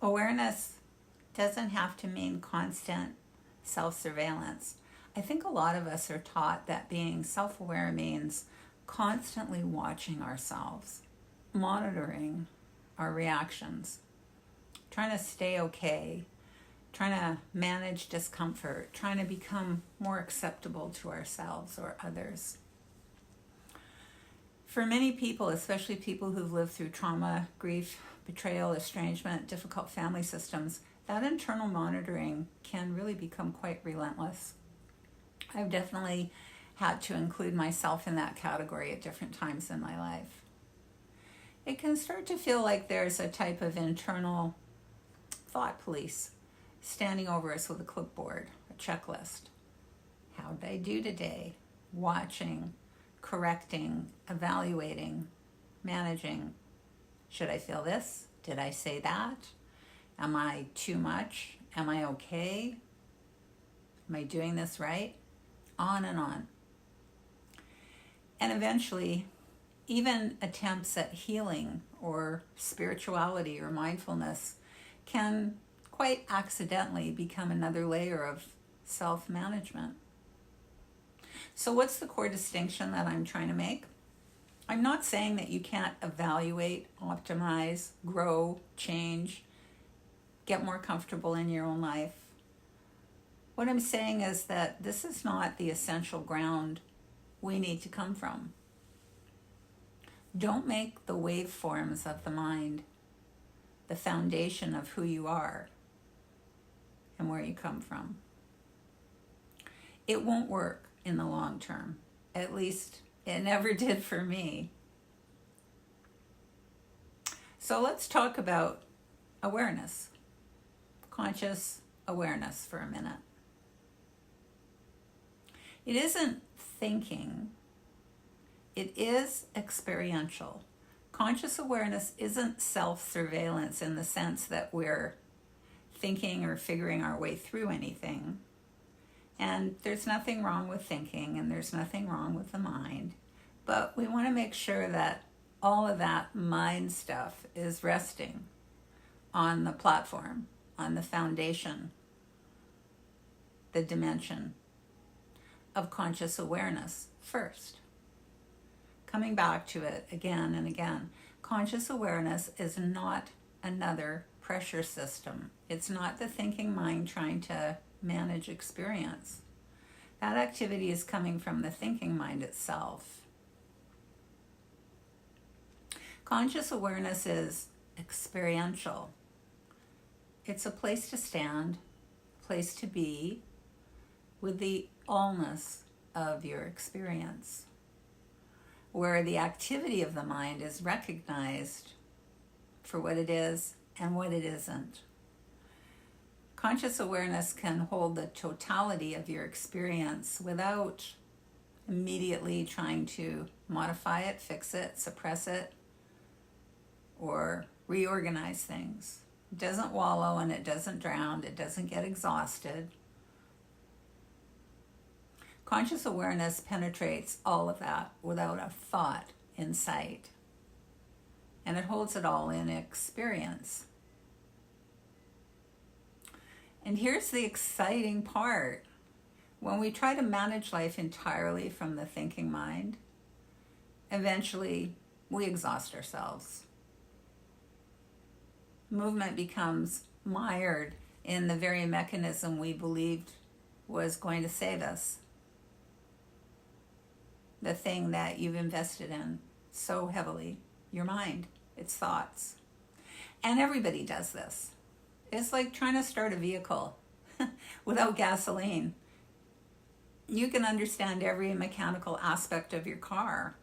Awareness doesn't have to mean constant self-surveillance. I think a lot of us are taught that being self-aware means constantly watching ourselves, monitoring our reactions, trying to stay okay, trying to manage discomfort, trying to become more acceptable to ourselves or others. For many people, especially people who've lived through trauma, grief, betrayal, estrangement, difficult family systems, that internal monitoring can really become quite relentless. I've definitely had to include myself in that category at different times in my life. It can start to feel like there's a type of internal thought police standing over us with a clipboard, a checklist. How did I do today? Watching, correcting, evaluating, managing. Should I feel this? Did I say that? Am I too much? Am I okay? Am I doing this right? On and on. And eventually, even attempts at healing or spirituality or mindfulness can quite accidentally become another layer of self-management. So what's the core distinction that I'm trying to make? I'm not saying that you can't evaluate, optimize, grow, change, get more comfortable in your own life. What I'm saying is that this is not the essential ground we need to come from. Don't make the waveforms of the mind the foundation of who you are and where you come from. It won't work in the long term. At least it never did for me. So let's talk about awareness, conscious awareness for a minute. It isn't thinking, it is experiential. Conscious awareness isn't self-surveillance in the sense that we're thinking or figuring our way through anything. And there's nothing wrong with thinking, and there's nothing wrong with the mind. But we want to make sure that all of that mind stuff is resting on the platform, on the foundation, the dimension of conscious awareness first. Coming back to it again and again, conscious awareness is not another pressure system. It's not the thinking mind trying to manage experience. That activity is coming from the thinking mind itself. Conscious awareness is experiential. It's a place to stand, a place to be, with the allness of your experience, where the activity of the mind is recognized for what it is and what it isn't. Conscious awareness can hold the totality of your experience without immediately trying to modify it, fix it, suppress it, or reorganize things. It doesn't wallow and it doesn't drown, it doesn't get exhausted. Conscious awareness penetrates all of that without a thought in sight. And it holds it all in experience. And here's the exciting part. When we try to manage life entirely from the thinking mind, eventually we exhaust ourselves. Movement becomes mired in the very mechanism we believed was going to save us. The thing that you've invested in so heavily, your mind, its thoughts. And everybody does this. It's like trying to start a vehicle without gasoline. You can understand every mechanical aspect of your car.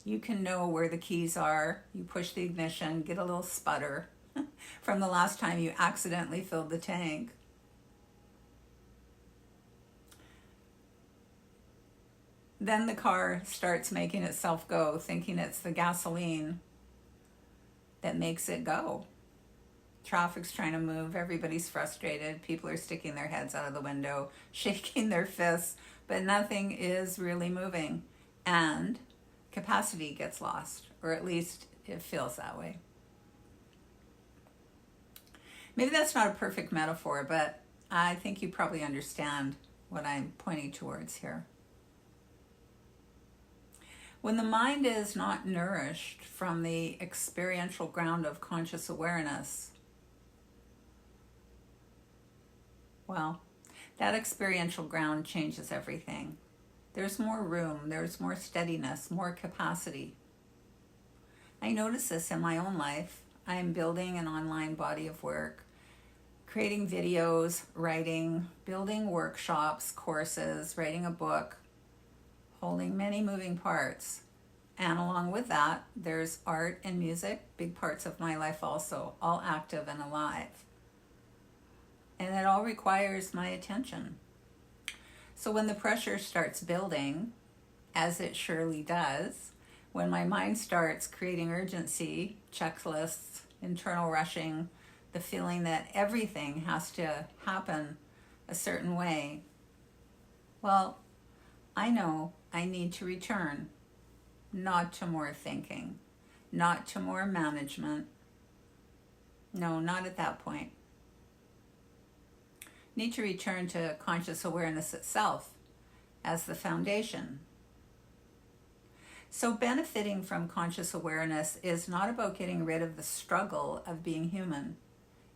You can know where the keys are. You push the ignition, get a little sputter from the last time you accidentally filled the tank. Then the car starts making itself go, thinking it's the gasoline that makes it go. Traffic's trying to move, everybody's frustrated, people are sticking their heads out of the window, shaking their fists, but nothing is really moving. And capacity gets lost, or at least it feels that way. Maybe that's not a perfect metaphor, but I think you probably understand what I'm pointing towards here. When the mind is not nourished from the experiential ground of conscious awareness, well, that experiential ground changes everything. There's more room, there's more steadiness, more capacity. I notice this in my own life. I am building an online body of work, creating videos, writing, building workshops, courses, writing a book, holding many moving parts. And along with that, there's art and music, big parts of my life also, all active and alive. And it all requires my attention. So when the pressure starts building, as it surely does, when my mind starts creating urgency, checklists, internal rushing, the feeling that everything has to happen a certain way, well, I know I need to return, not to more thinking, not to more management. No, not at that point. Need to return to conscious awareness itself as the foundation. So benefiting from conscious awareness is not about getting rid of the struggle of being human.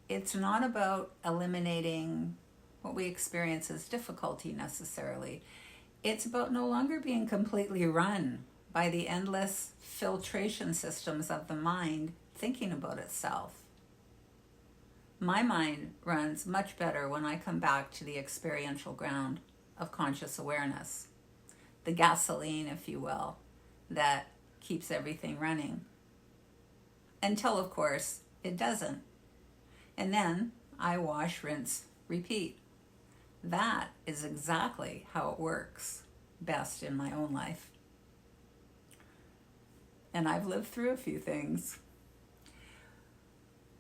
It's not about eliminating what we experience as difficulty necessarily. It's about no longer being completely run by the endless filtration systems of the mind thinking about itself. My mind runs much better when I come back to the experiential ground of conscious awareness, the gasoline, if you will, that keeps everything running. Until, of course, it doesn't. And then I wash, rinse, repeat. That is exactly how it works best in my own life. And I've lived through a few things.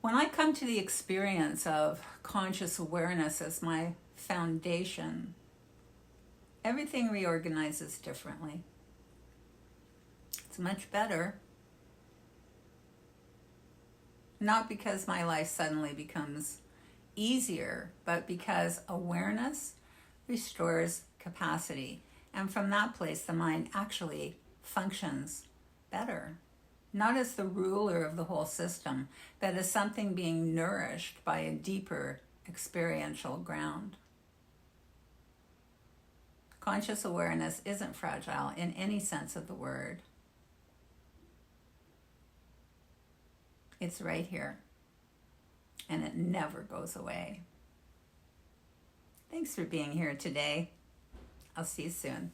When I come to the experience of conscious awareness as my foundation, everything reorganizes differently. It's much better. Not because my life suddenly becomes easier, but because awareness restores capacity. And from that place, the mind actually functions better. Not as the ruler of the whole system, but as something being nourished by a deeper experiential ground. Conscious awareness isn't fragile in any sense of the word. It's right here, and it never goes away. Thanks for being here today. I'll see you soon.